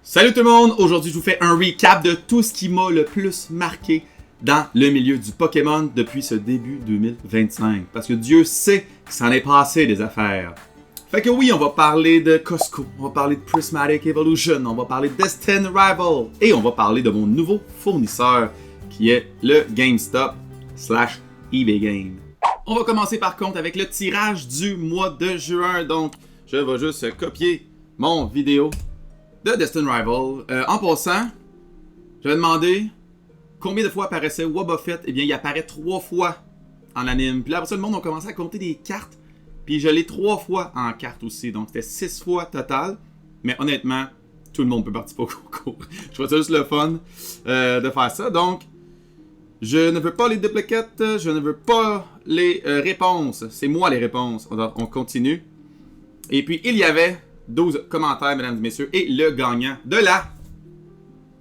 Salut tout le monde! Aujourd'hui, je vous fais un recap de tout ce qui m'a le plus marqué dans le milieu du Pokémon depuis ce début 2025. Parce que Dieu sait qu'il s'en est passé des affaires. Fait que oui, on va parler de Costco, on va parler de Prismatic Evolution, on va parler de Destined Rival et on va parler de mon nouveau fournisseur qui est le GameStop/eBay Game. On va commencer par contre avec le tirage du mois de juin. Donc, je vais juste copier mon vidéo de Destined Rival. En passant, je vais demander combien de fois apparaissait Wobbuffet. Eh bien, il apparaît 3 fois en anime. Puis là, après ça, le monde a commencé à compter des cartes. Puis je l'ai 3 fois en carte aussi. Donc, c'était 6 fois total. Mais honnêtement, tout le monde peut participer au concours. Je trouve ça juste le fun de faire ça. Donc, je ne veux pas les duplicates. Je ne veux pas les réponses. C'est moi les réponses. On continue. Et puis, il y avait 12 commentaires, mesdames et messieurs. Et le gagnant de la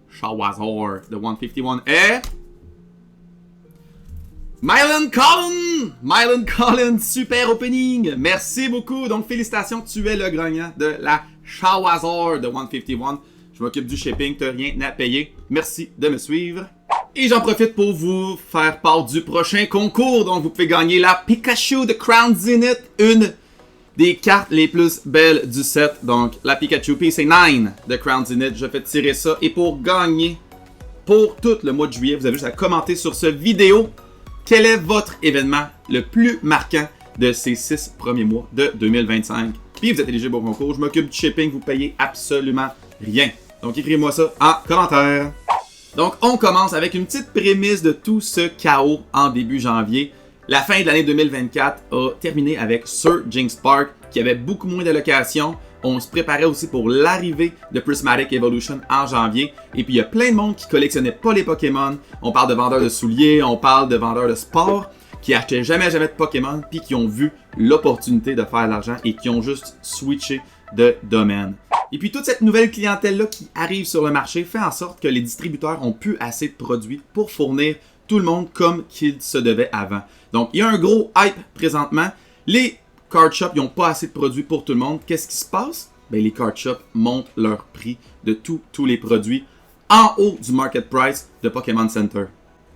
Shawazor de 151 est Mylan Collin! Mylan Collin, super opening! Merci beaucoup. Donc, félicitations, tu es le gagnant de la Shawazor de 151. Je m'occupe du shipping, t'as rien à payer. Merci de me suivre. Et j'en profite pour vous faire part du prochain concours. Donc, vous pouvez gagner la Pikachu de Crown Zenith, une des cartes les plus belles du set. Donc, la Pikachu PC9 de Crown Zenith. Je fais tirer ça. Et pour gagner, pour tout le mois de juillet, vous avez juste à commenter sur cette vidéo quel est votre événement le plus marquant de ces 6 premiers mois de 2025. Puis vous êtes éligible au concours. Je m'occupe du shipping. Vous payez absolument rien. Donc, écrivez-moi ça en commentaire. Donc, on commence avec une petite prémisse de tout ce chaos en début janvier. La fin de l'année 2024 a terminé avec Sir Jinx Park, qui avait beaucoup moins d'allocations. On se préparait aussi pour l'arrivée de Prismatic Evolution en janvier. Et puis, il y a plein de monde qui collectionnait pas les Pokémon. On parle de vendeurs de souliers, on parle de vendeurs de sport, qui achetaient jamais de Pokémon, puis qui ont vu l'opportunité de faire de l'argent et qui ont juste switché de domaine. Et puis toute cette nouvelle clientèle-là qui arrive sur le marché fait en sorte que les distributeurs ont plus assez de produits pour fournir tout le monde comme qu'il se devait avant. Donc il y a un gros hype présentement. Les card shops n'ont pas assez de produits pour tout le monde. Qu'est-ce qui se passe? Ben, les card shops montent leur prix de tous les produits en haut du market price de Pokémon Center.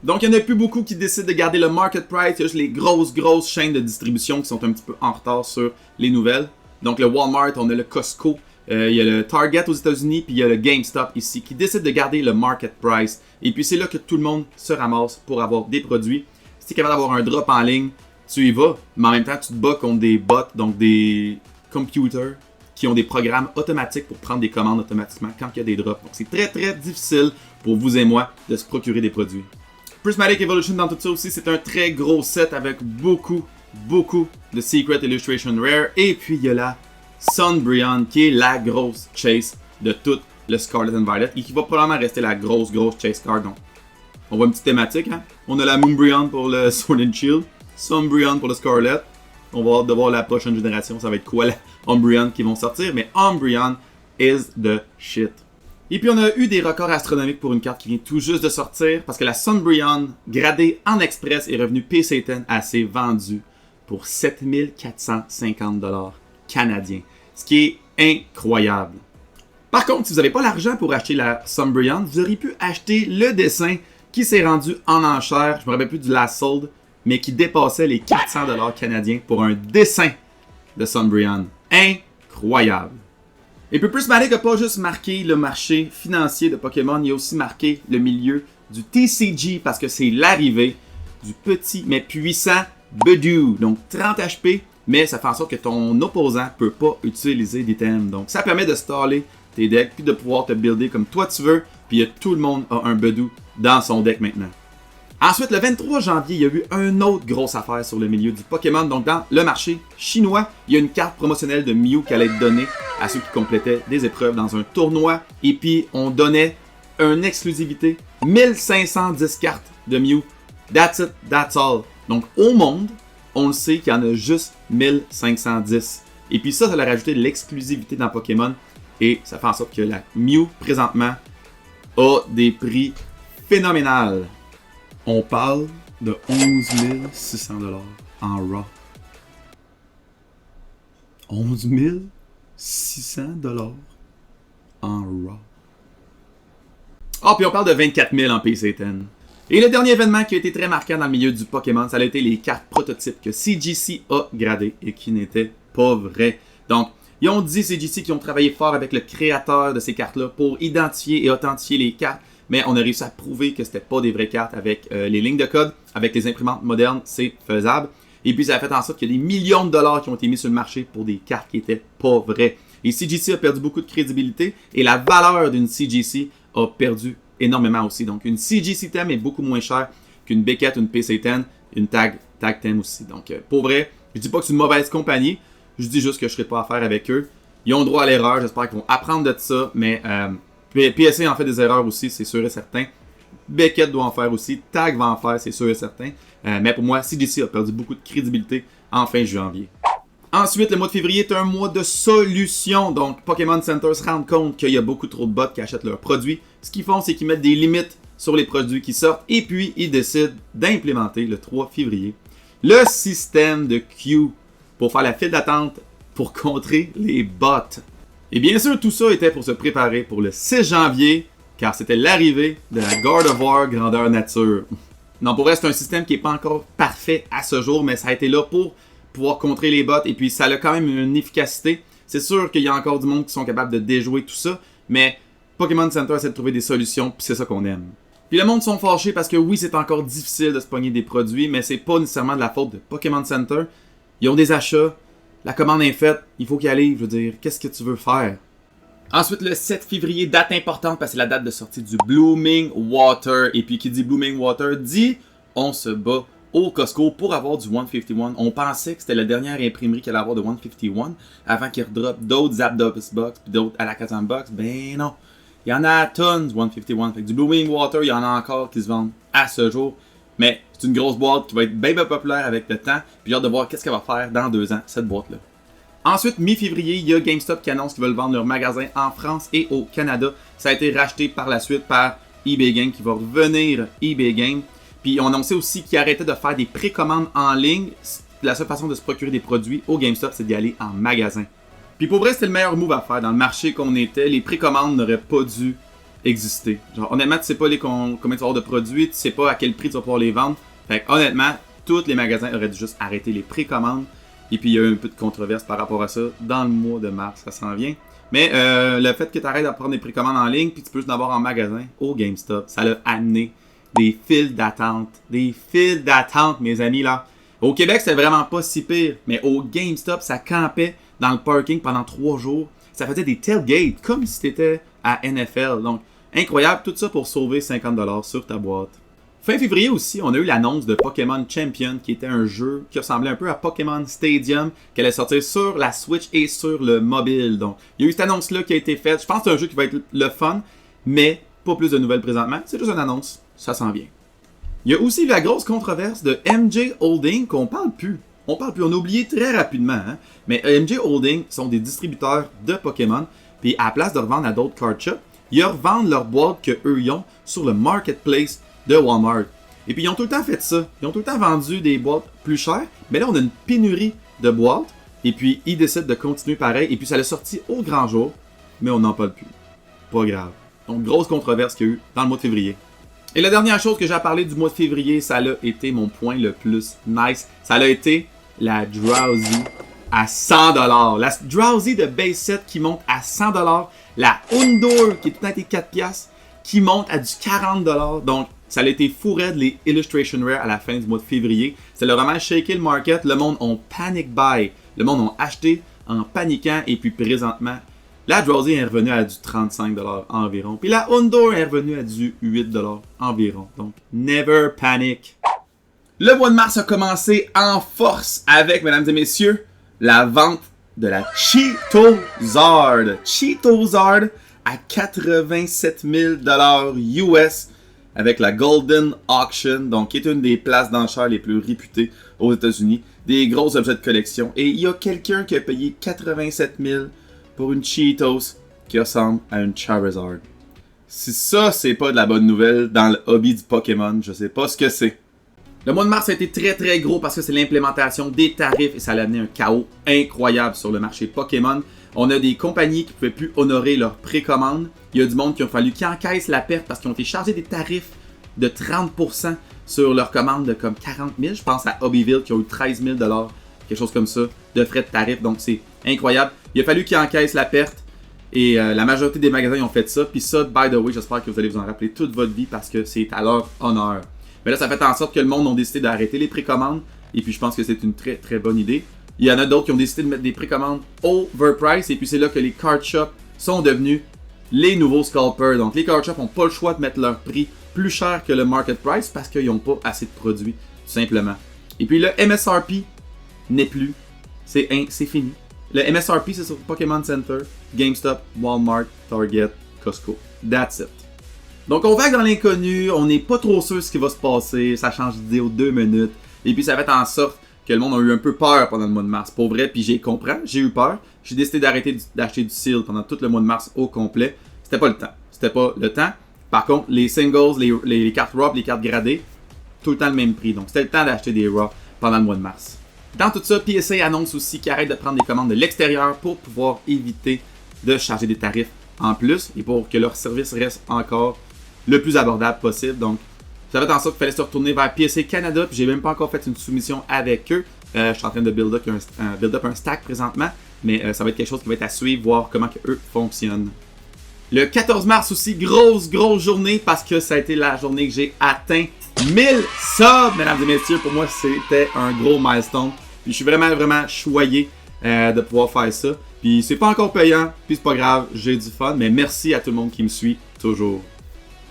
Donc il n'y en a plus beaucoup qui décident de garder le market price. Il y a juste les grosses chaînes de distribution qui sont un petit peu en retard sur les nouvelles. Donc le Walmart, on a le Costco, il y a le Target aux États-Unis, puis il y a le GameStop ici, qui décide de garder le market price. Et puis c'est là que tout le monde se ramasse pour avoir des produits. Si tu es capable d'avoir un drop en ligne, tu y vas, mais en même temps tu te bats contre des bots, donc des computers, qui ont des programmes automatiques pour prendre des commandes automatiquement quand il y a des drops. Donc c'est très difficile pour vous et moi de se procurer des produits. Prismatic Evolution dans tout ça aussi, c'est un très gros set avec beaucoup de Secret Illustration Rare. Et puis il y a la Sunbreon qui est la grosse chase de tout le Scarlet and Violet et qui va probablement rester la grosse chase card. Donc, on voit une petite thématique. Hein? On a la Moonbreon pour le Sword and Shield, Sunbreon pour le Scarlet. On va devoir la prochaine génération, ça va être quoi la Umbreon qui vont sortir. Mais Umbreon is the shit. Et puis on a eu des records astronomiques pour une carte qui vient tout juste de sortir parce que la Sunbreon gradée en express est revenue PC10 à ses vendus pour 7450$ canadiens. Ce qui est incroyable. Par contre, si vous n'avez pas l'argent pour acheter la Sunbreon, vous auriez pu acheter le dessin qui s'est rendu en enchère, je me rappelle plus du last sold, mais qui dépassait les 400$ canadiens pour un dessin de Sunbreon. Incroyable. Et puis Prismatic n'a pas juste marqué le marché financier de Pokémon, il a aussi marqué le milieu du TCG parce que c'est l'arrivée du petit mais puissant Budew. Donc 30 HP, mais ça fait en sorte que ton opposant ne peut pas utiliser d'items. Donc ça permet de staller tes decks puis de pouvoir te builder comme toi tu veux. Puis tout le monde a un Budew dans son deck maintenant. Ensuite, le 23 janvier, il y a eu une autre grosse affaire sur le milieu du Pokémon. Donc, dans le marché chinois, il y a une carte promotionnelle de Mew qui allait être donnée à ceux qui complétaient des épreuves dans un tournoi. Et puis, on donnait une exclusivité, 1510 cartes de Mew. That's it, that's all. Donc, au monde, on le sait qu'il y en a juste 1510. Et puis ça leur a rajouté de l'exclusivité dans Pokémon. Et ça fait en sorte que la Mew, présentement, a des prix phénoménaux. On parle de 11 600$ en RAW. 11 600$ en RAW. Ah, puis on parle de 24 000 en PC-10. Et le dernier événement qui a été très marquant dans le milieu du Pokémon, ça a été les cartes prototypes que CGC a gradées et qui n'étaient pas vraies. Donc, ils ont dit, CGC, qu'ils ont travaillé fort avec le créateur de ces cartes-là pour identifier et authentifier les cartes, mais on a réussi à prouver que c'était pas des vraies cartes avec les lignes de code, avec les imprimantes modernes, c'est faisable. Et puis ça a fait en sorte qu'il y a des millions de dollars qui ont été mis sur le marché pour des cartes qui étaient pas vraies. Et CGC a perdu beaucoup de crédibilité et la valeur d'une CGC a perdu énormément aussi. Donc une CGC TEM est beaucoup moins chère qu'une Beckett, une PC-10, une Tag TEM aussi. Donc pour vrai, je dis pas que c'est une mauvaise compagnie, je dis juste que je ne serai pas à faire avec eux. Ils ont droit à l'erreur, j'espère qu'ils vont apprendre de ça, mais PSA en fait des erreurs aussi, c'est sûr et certain. Beckett doit en faire aussi, Tag va en faire, c'est sûr et certain. Mais pour moi, CGC a perdu beaucoup de crédibilité en fin janvier. Ensuite, le mois de février est un mois de solutions. Donc, Pokémon Center se rend compte qu'il y a beaucoup trop de bots qui achètent leurs produits. Ce qu'ils font, c'est qu'ils mettent des limites sur les produits qui sortent et puis ils décident d'implémenter le 3 février le système de queue pour faire la file d'attente pour contrer les bots. Et bien sûr, tout ça était pour se préparer pour le 6 janvier, car c'était l'arrivée de la Gardevoir grandeur nature. Non, pour vrai, c'est un système qui n'est pas encore parfait à ce jour, mais ça a été là pour pouvoir contrer les bots, et puis ça a quand même une efficacité. C'est sûr qu'il y a encore du monde qui sont capables de déjouer tout ça, mais Pokémon Center essaie de trouver des solutions, puis c'est ça qu'on aime. Puis le monde sont fâchés parce que oui, c'est encore difficile de se pogner des produits, mais c'est pas nécessairement de la faute de Pokémon Center. Ils ont des achats, la commande est faite, il faut qu'elle arrive, je veux dire, qu'est-ce que tu veux faire? Ensuite, le 7 février, date importante parce que c'est la date de sortie du Blooming Water. Et puis qui dit Blooming Water dit on se bat au Costco pour avoir du 151. On pensait que c'était la dernière imprimerie qu'il allait avoir de 151 avant qu'il redrop d'autres Zapdos Box puis d'autres Alakazam Box. Ben non, il y en a à tonnes du 151. Fait que du Blooming Water, il y en a encore qui se vendent à ce jour. Mais c'est une grosse boîte qui va être bien populaire avec le temps. Puis j'ai hâte de voir qu'est-ce qu'elle va faire dans 2 ans, cette boîte-là. Ensuite, mi-février, il y a GameStop qui annonce qu'ils veulent vendre leur magasin en France et au Canada. Ça a été racheté par la suite par eBay Games qui va revenir eBay Games. Puis on annonçait aussi qu'ils arrêtaient de faire des précommandes en ligne. La seule façon de se procurer des produits au GameStop, c'est d'y aller en magasin. Puis pour vrai, c'était le meilleur move à faire. Dans le marché qu'on était, les précommandes n'auraient pas dû exister. Genre, honnêtement, tu sais pas combien tu vas avoir de produits, tu sais pas à quel prix tu vas pouvoir les vendre. Fait que, honnêtement, tous les magasins auraient dû juste arrêter les précommandes. Et puis il y a eu un peu de controverse par rapport à ça dans le mois de mars, ça s'en vient. Mais le fait que tu arrêtes de prendre des précommandes en ligne, puis tu peux en avoir en magasin au GameStop, ça l'a amené des files d'attente. Des files d'attente, mes amis, là. Au Québec, c'est vraiment pas si pire, mais au GameStop, ça campait dans le parking pendant 3 jours. Ça faisait des tailgates, comme si t'étais à NFL. Donc, incroyable, tout ça pour sauver 50$ sur ta boîte. Fin février aussi, on a eu l'annonce de Pokémon Champion, qui était un jeu qui ressemblait un peu à Pokémon Stadium, qui allait sortir sur la Switch et sur le mobile. Donc, il y a eu cette annonce-là qui a été faite. Je pense que c'est un jeu qui va être le fun, mais pas plus de nouvelles présentement. C'est juste une annonce, ça s'en vient. Il y a aussi la grosse controverse de MJ Holding qu'on parle plus. On a oublié très rapidement, hein? Mais MJ Holding sont des distributeurs de Pokémon, puis à la place de revendre à d'autres card shops, ils revendent leurs boîtes qu'eux ils ont sur le marketplace de Walmart. Et puis ils ont tout le temps fait ça. Ils ont tout le temps vendu des boîtes plus chères, mais là on a une pénurie de boîtes, et puis ils décident de continuer pareil, et puis ça l'a sorti au grand jour, mais on n'en parle plus. Pas grave. Donc grosse controverse qu'il y a eu dans le mois de février. Et la dernière chose que j'ai à parler du mois de février, ça a été mon point le plus nice. Ça a été la Drowsy à 100$. La Drowsy de base set qui monte à 100$. La Undoor qui est tout à été 4$ qui monte à du 40$. Donc ça a été fou raide les Illustration Rare à la fin du mois de février. Ça a vraiment shaké le market. Le monde ont panic buy. Le monde ont acheté en paniquant. Et puis présentement, la Drowsy est revenue à du 35$ environ. Puis la Undoor est revenue à du 8$ environ. Donc, never panic. Le mois de mars a commencé en force avec, mesdames et messieurs, la vente de la Cheetozard. Cheetozard à 87 000$ US avec la Golden Auction, donc qui est une des places d'enchères les plus réputées aux États-Unis. Des gros objets de collection. Et il y a quelqu'un qui a payé 87 000$ pour une Cheetos qui ressemble à une Charizard. Si ça, c'est pas de la bonne nouvelle dans le hobby du Pokémon, je sais pas ce que c'est. Le mois de mars a été très très gros parce que c'est l'implémentation des tarifs et ça a amené un chaos incroyable sur le marché Pokémon. On a des compagnies qui ne pouvaient plus honorer leurs précommandes. Il y a du monde qui a fallu qu'ils encaissent la perte parce qu'ils ont été chargés des tarifs de 30% sur leurs commandes de comme 40 000. Je pense à Hobbyville qui a eu 13 000 quelque chose comme ça, de frais de tarif. Donc c'est incroyable. Il a fallu qu'ils encaissent la perte. Et la majorité des magasins ont fait ça. Puis ça, by the way, j'espère que vous allez vous en rappeler toute votre vie parce que c'est à leur honneur. Mais là, ça fait en sorte que le monde a décidé d'arrêter les précommandes. Et puis je pense que c'est une très très bonne idée. Il y en a d'autres qui ont décidé de mettre des précommandes overprice. Et puis c'est là que les card shops sont devenus les nouveaux scalpers. Donc les card shops n'ont pas le choix de mettre leur prix plus cher que le market price parce qu'ils n'ont pas assez de produits, tout simplement. Et puis le MSRP n'est plus. C'est fini. Le MSRP, c'est sur Pokémon Center, GameStop, Walmart, Target, Costco. That's it. Donc on vague dans l'inconnu, on n'est pas trop sûr de ce qui va se passer, ça change d'idée aux 2 minutes. Et puis ça fait en sorte que le monde a eu un peu peur pendant le mois de mars. Pour vrai, puis j'ai compris, j'ai eu peur. J'ai décidé d'arrêter d'acheter du seal pendant tout le mois de mars au complet. C'était pas le temps. C'était pas le temps. Par contre, les singles, les cartes raw, les cartes gradées, tout le temps le même prix. Donc c'était le temps d'acheter des raw pendant le mois de mars. Dans tout ça, PSA annonce aussi qu'ils arrêtent de prendre des commandes de l'extérieur pour pouvoir éviter de charger des tarifs en plus et pour que leur service reste encore le plus abordable possible. Donc, ça fait en sorte qu'il fallait se retourner vers PSA Canada. Puis j'ai même pas encore fait une soumission avec eux. Je suis en train de build up un stack présentement, mais ça va être quelque chose qui va être à suivre, voir comment que eux fonctionnent. Le 14 mars aussi, grosse journée parce que ça a été la journée que j'ai atteint 1000 subs, mesdames et messieurs. Pour moi, c'était un gros milestone. Puis je suis vraiment choyé de pouvoir faire ça. Puis c'est pas encore payant, puis c'est pas grave, j'ai du fun. Mais merci à tout le monde qui me suit toujours.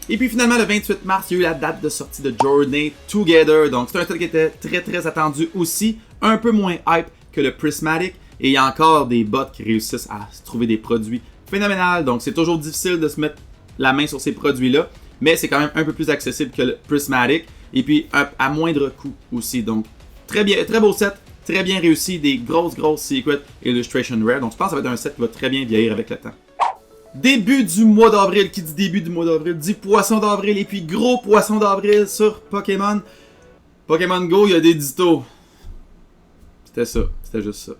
Et puis finalement, le 28 mars, il y a eu la date de sortie de Journey Together. Donc c'est un truc qui était très attendu aussi. Un peu moins hype que le Prismatic. Et il y a encore des bots qui réussissent à se trouver des produits phénoménal. Donc, c'est toujours difficile de se mettre la main sur ces produits-là, mais c'est quand même un peu plus accessible que le Prismatic et puis à moindre coût aussi. Donc, très beau set, très bien réussi, des grosses Secret Illustration Rare. Donc, je pense que ça va être un set qui va très bien vieillir avec le temps. Début du mois d'avril, qui dit début du mois d'avril, dit poisson d'avril et puis gros poisson d'avril sur Pokémon. Pokémon Go, il y a des ditos. C'était ça, c'était juste ça.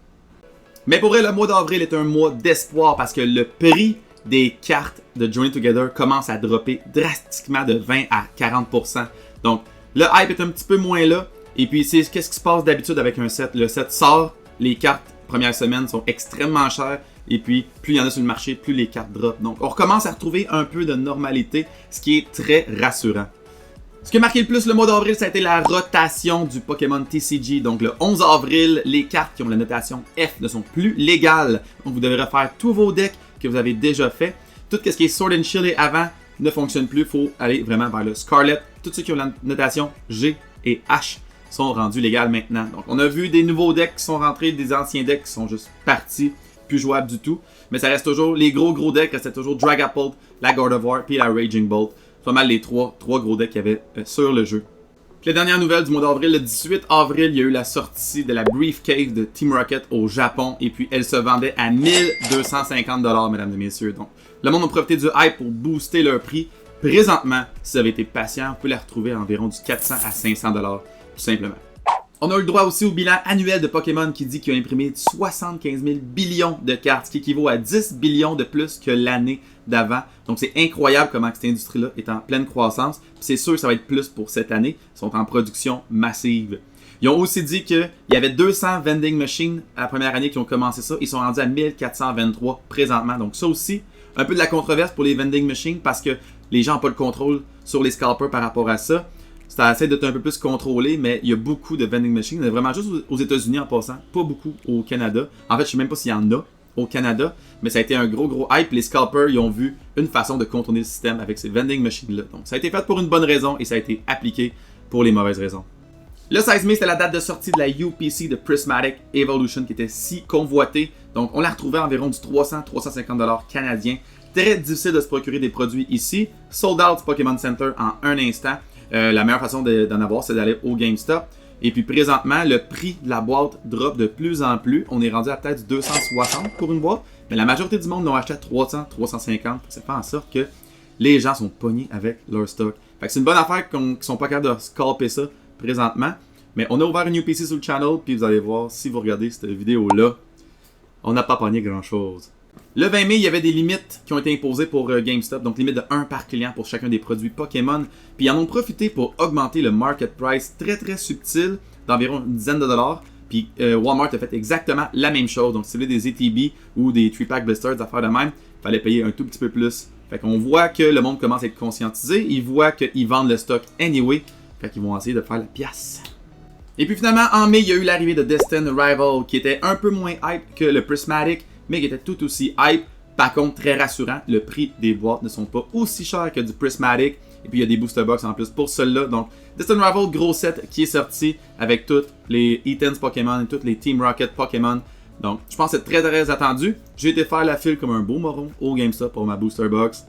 Mais pour vrai, le mois d'avril est un mois d'espoir parce que le prix des cartes de Journey Together commence à dropper drastiquement de 20 à 40%. Donc, le hype est un petit peu moins là. Et puis, qu'est-ce qui se passe d'habitude avec un set? Le set sort, les cartes première semaine sont extrêmement chères. Et puis, plus il y en a sur le marché, plus les cartes drop. Donc, on recommence à retrouver un peu de normalité, ce qui est très rassurant. Ce qui a marqué le plus le mois d'avril, ça a été la rotation du Pokémon TCG. Donc le 11 avril, les cartes qui ont la notation F ne sont plus légales. Donc vous devez refaire tous vos decks que vous avez déjà fait. Tout ce qui est Sword and Shield et avant ne fonctionne plus. Il faut aller vraiment vers le Scarlet. Tous ceux qui ont la notation G et H sont rendus légales maintenant. Donc on a vu des nouveaux decks qui sont rentrés, des anciens decks qui sont juste partis, plus jouables du tout. Mais ça reste toujours, les gros decks restaient toujours Dragapult, la Gardevoir puis la Raging Bolt. C'est pas mal les trois gros decks qu'il y avait sur le jeu. Puis la dernière nouvelle du mois d'avril, le 18 avril, il y a eu la sortie de la Briefcase de Team Rocket au Japon. Et puis elle se vendait à 1250$, mesdames et messieurs. Donc le monde a profité du hype pour booster leur prix. Présentement, si vous avez été patient, vous pouvez la retrouver à environ du 400 à 500$, tout simplement. On a eu le droit aussi au bilan annuel de Pokémon qui dit qu'il a imprimé 75 000 billions de cartes, ce qui équivaut à 10 billions de plus que l'année d'avant. Donc c'est incroyable comment cette industrie-là est en pleine croissance. C'est sûr que ça va être plus pour cette année. Ils sont en production massive. Ils ont aussi dit qu'il y avait 200 vending machines à la première année qui ont commencé ça. Ils sont rendus à 1423 présentement. Donc ça aussi, un peu de la controverse pour les vending machines parce que les gens n'ont pas le contrôle sur les scalpers par rapport à ça. Ça essaie d'être un peu plus contrôlé, mais il y a beaucoup de vending machines. Il y en a vraiment juste aux États-Unis en passant, pas beaucoup au Canada. En fait, je ne sais même pas s'il y en a au Canada, mais ça a été un gros hype. Les scalpers, ils ont vu une façon de contourner le système avec ces vending machines-là. Donc, ça a été fait pour une bonne raison et ça a été appliqué pour les mauvaises raisons. Le 16 mai, c'était la date de sortie de la UPC de Prismatic Evolution qui était si convoitée. Donc, on l'a retrouvée à environ du 300-350$ canadiens. Très difficile de se procurer des produits ici. Sold out Pokémon Center en un instant. La meilleure façon d'en avoir, c'est d'aller au GameStop. Et puis présentement, le prix de la boîte drop de plus en plus. On est rendu à peut-être 260 pour une boîte. Mais la majorité du monde l'ont acheté à 300, 350. Ça fait en sorte que les gens sont pognés avec leur stock. Fait que c'est une bonne affaire qu'ils sont pas capables de scalper ça présentement. Mais on a ouvert une UPC sur le channel. Puis vous allez voir, si vous regardez cette vidéo-là, on n'a pas pogné grand-chose. Le 20 mai, il y avait des limites qui ont été imposées pour GameStop, donc limite de 1 par client pour chacun des produits Pokémon. Puis ils en ont profité pour augmenter le market price très subtil d'environ une dizaine de dollars. Puis Walmart a fait exactement la même chose. Donc si vous voulez des ATB ou des 3-pack blisters, des affaires de même, il fallait payer un tout petit peu plus. Fait qu'on voit que le monde commence à être conscientisé. Ils voient qu'ils vendent le stock anyway. Fait qu'ils vont essayer de faire la pièce. Et puis finalement, en mai, il y a eu l'arrivée de Destined Rival, qui était un peu moins hype que le Prismatic, mais qui était tout aussi hype. Par contre, très rassurant, le prix des boîtes ne sont pas aussi chers que du Prismatic. Et puis il y a des booster box en plus pour ceux-là. Donc, Destined Rival, gros set qui est sorti avec toutes les E-Tens Pokémon et toutes les Team Rocket Pokémon. Donc, je pense que c'est très attendu. J'ai été faire la file comme un beau moron au GameStop pour ma booster box.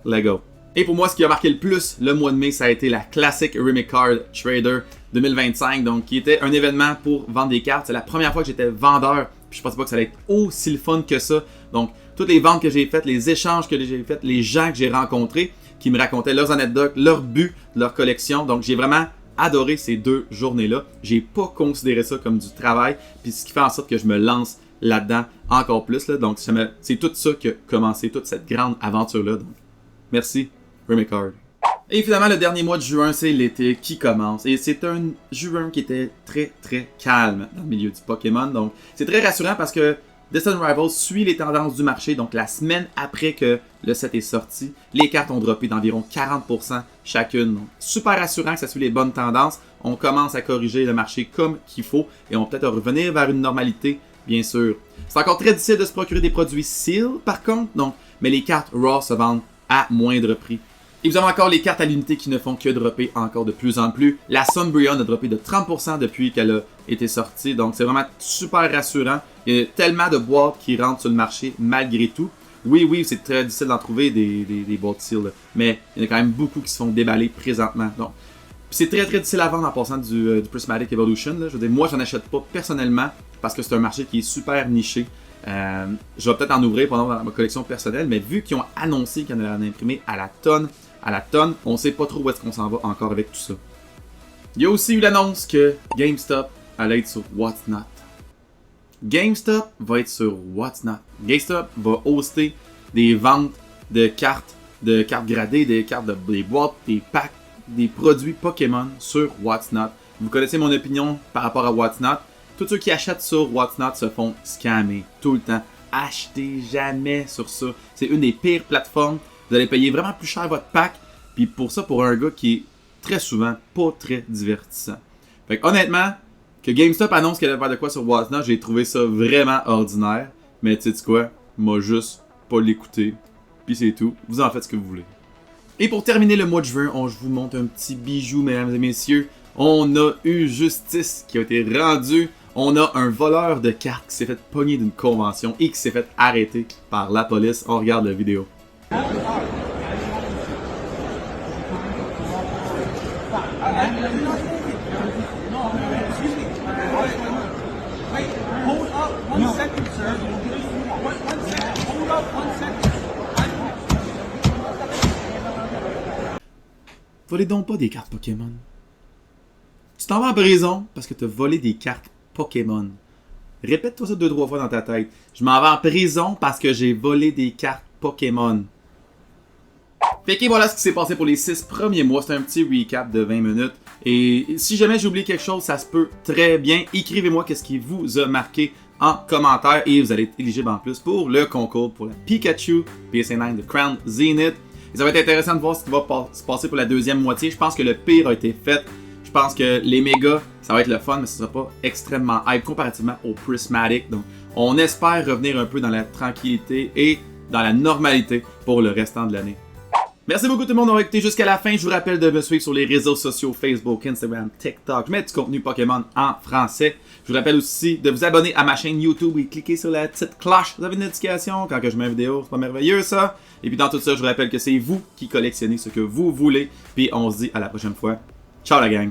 Let's go. Et pour moi, ce qui a marqué le plus le mois de mai, ça a été la Classic Remake Card Trader 2025, donc qui était un événement pour vendre des cartes. C'est la première fois que j'étais vendeur, puis je pensais pas que ça allait être aussi le fun que ça. Donc, toutes les ventes que j'ai faites, les échanges que j'ai faites, les gens que j'ai rencontrés, qui me racontaient leurs anecdotes, leurs buts, leur collection. Donc, j'ai vraiment adoré ces 2 journées-là. J'ai pas considéré ça comme du travail, puis ce qui fait en sorte que je me lance là-dedans encore plus. Là. Donc, c'est tout ça qui a commencé, toute cette grande aventure-là. Donc, merci, Remake Card. Et finalement, le dernier mois de juin, c'est l'été qui commence. Et c'est un juin qui était très calme dans le milieu du Pokémon. Donc, c'est très rassurant parce que Destined Rivals suit les tendances du marché. Donc, la semaine après que le set est sorti, les cartes ont droppé d'environ 40% chacune. Donc, super rassurant que ça suit les bonnes tendances. On commence à corriger le marché comme qu'il faut et on peut peut-être revenir vers une normalité, bien sûr. C'est encore très difficile de se procurer des produits Seal, par contre. Donc, mais les cartes Raw se vendent à moindre prix. Et vous avez encore les cartes à l'unité qui ne font que dropper encore de plus en plus. La Sunbreon a droppé de 30% depuis qu'elle a été sortie. Donc c'est vraiment super rassurant. Il y a tellement de boîtes qui rentrent sur le marché malgré tout. Oui, c'est très difficile d'en trouver des boîtes Seal. Mais il y en a quand même beaucoup qui se font déballer présentement. Donc c'est très difficile à vendre en passant du Prismatic Evolution. Là. Je veux dire, moi, j'en achète pas personnellement parce que c'est un marché qui est super niché. Je vais peut-être en ouvrir pendant ma collection personnelle, mais vu qu'ils ont annoncé qu'il y en a imprimé à la tonne, on sait pas trop où est-ce qu'on s'en va encore avec tout ça. Il y a aussi eu l'annonce que GameStop allait être sur What's Not. GameStop va être sur What's Not. GameStop va hoster des ventes de cartes gradées, des boîtes, des packs, des produits Pokémon sur What's Not. Vous connaissez mon opinion par rapport à What's Not. Tous ceux qui achètent sur What's Not se font scammer tout le temps. Achetez jamais sur ça. C'est une des pires plateformes. Vous allez payer vraiment plus cher votre pack. Puis pour ça, pour un gars qui est très souvent pas très divertissant. Fait que honnêtement, que GameStop annonce qu'elle va faire de quoi sur What's Not, j'ai trouvé ça vraiment ordinaire. Mais tu sais quoi? Moi juste pas l'écouter. Puis c'est tout. Vous en faites ce que vous voulez. Et pour terminer le mois de juin, je vous montre un petit bijou, mesdames et messieurs. On a eu justice qui a été rendue. On a un voleur de cartes qui s'est fait pogner d'une convention et qui s'est fait arrêter par la police. On regarde la vidéo. Volez donc pas des cartes Pokémon. Tu t'en vas en prison parce que tu as volé des cartes Pokémon. Répète-toi ça 2-3 fois dans ta tête. Je m'en vais en prison parce que j'ai volé des cartes Pokémon. Fait que voilà ce qui s'est passé pour les 6 premiers mois. C'est un petit recap de 20 minutes. Et si jamais j'ai oublié quelque chose, ça se peut très bien. Écrivez-moi qu'est-ce qui vous a marqué en commentaire. Et vous allez être éligible en plus pour le concours pour la Pikachu PSA 9 de Crown Zenith. Et ça va être intéressant de voir ce qui va se passer pour la deuxième moitié. Je pense que le pire a été fait. Je pense que les mégas, ça va être le fun, mais ce ne sera pas extrêmement hype comparativement au Prismatic. Donc, on espère revenir un peu dans la tranquillité et dans la normalité pour le restant de l'année. Merci beaucoup tout le monde d'avoir écouté jusqu'à la fin. Je vous rappelle de me suivre sur les réseaux sociaux Facebook, Instagram, TikTok. Je mets du contenu Pokémon en français. Je vous rappelle aussi de vous abonner à ma chaîne YouTube et cliquer sur la petite cloche. Vous avez une notification quand je mets une vidéo. C'est pas merveilleux ça. Et puis dans tout ça, je vous rappelle que c'est vous qui collectionnez ce que vous voulez. Puis on se dit à la prochaine fois. Ciao la gang!